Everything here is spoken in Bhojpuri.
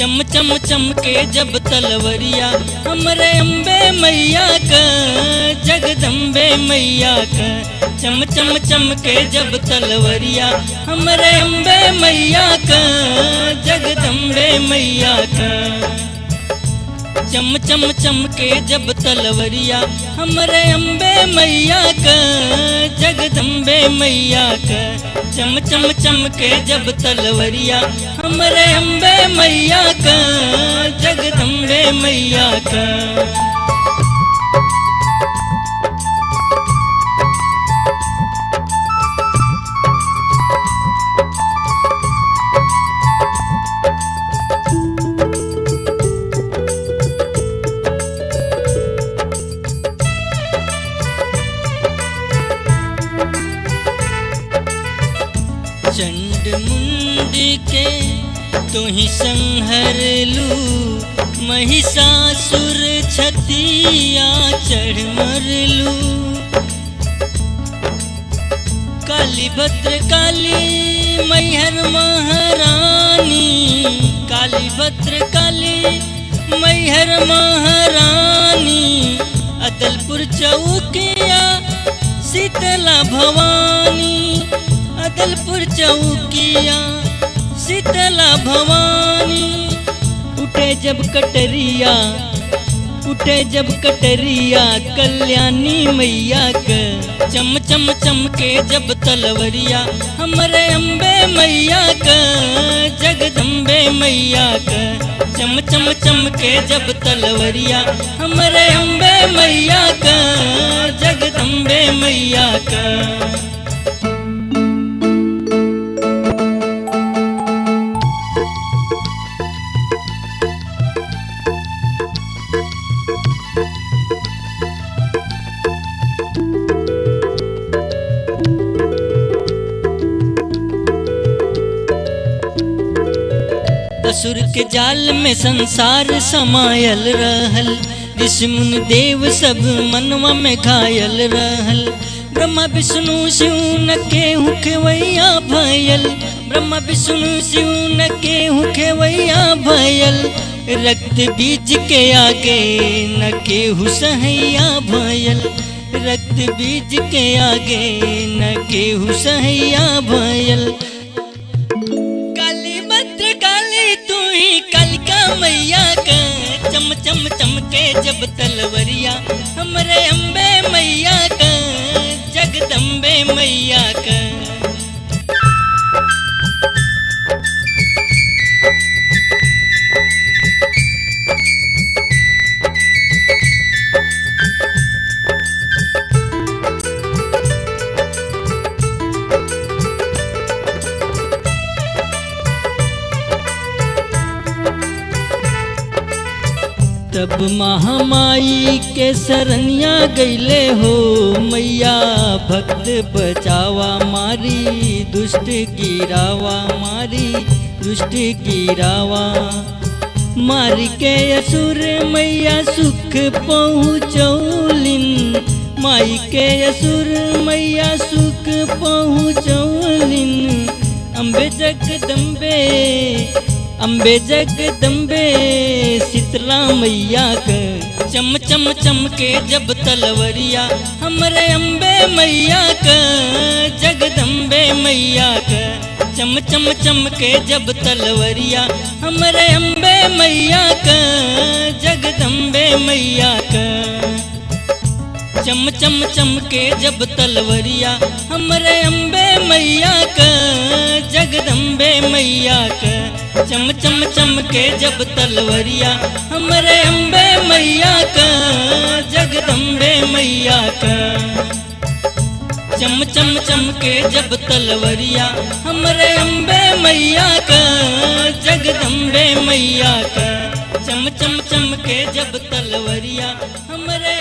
चम चम चमके जब तलवरिया हमरे अम्बे मैया का, जगदम्बे मैया का। चम चम चमके जब तलवरिया हमरे अम्बे मैया का, जगदम्बे मैया का। चम चम चमके जब तलवरिया हमरे अम्बे मैया का, जगदम्बे मैया का। चम चम चमके जब तलवरिया हमरे अम्बे मैया का, जगदम्बे मैया का। चंड मुंडी के तुही संहर लू, महिषासुर छतिया चढ़ मर लू। काली भद्र काली मैहर महारानी, काली भद्र काली मैहर महारानी। अदलपुर चौकिया शीतला भवानी, अदलपुर चौकिया शीतला भवानी। उठे जब कटरिया, उठे जब कटरिया कल्याणी मैया का। चम चम चमके जब तलवरिया हमरे अम्बे मैया का, जगदम्बे मैया का। चम चम चमके जब तलवरिया हमरे अम्बे मैया का, जगदम्बे मैया का। असुर के जाल में संसार समायल रहल, ऋषि मुनि देव सब मनवा में घायल रहल। ब्रह्मा विष्णु शिव न केहू खेवैया भयल, ब्रह्मा विष्णु शिव न केहू खेवैया भयल। रक्त बीज के आगे न केहू सहैया भयल, रक्त बीज के आगे न केहू सहैया भयल। कालिका मैया का। चम चम चमके जब तलवरिया हमरे अम्बे मैया का, जगदम्बे मैया का। तब महामाई के शरणिया गईले हो मैया, भक्त बचावा मारी दुष्ट गिरावा, मारी दुष्ट गिरावा। मारी के असुर मैया सुख पहुँचौलिन, माई के असुर मैया सुख पहुँचौलिन। अम्बे जगदम्बे, अम्बे जगदम्बे शीतला मैया का। चम चम चमके जब तलवरिया हमरे अम्बे मैया का, जगदम्बे मैया का। चम चम चमके जब तलवरिया हमरे अम्बे मैया का, जगदम्बे मैया का। चम चम चमके जब तलवरिया हमरे अम्बे मैया का, जगदम्बे मैया का। चम चम चमके जब तलवरिया हमरे अम्बे मैया का, जगदम्बे मैया का। चम चम चमके जब तलवरिया हमरे अम्बे मैया का, जगदम्बे मैया का। चम चम चमके जब तलवरिया हमरे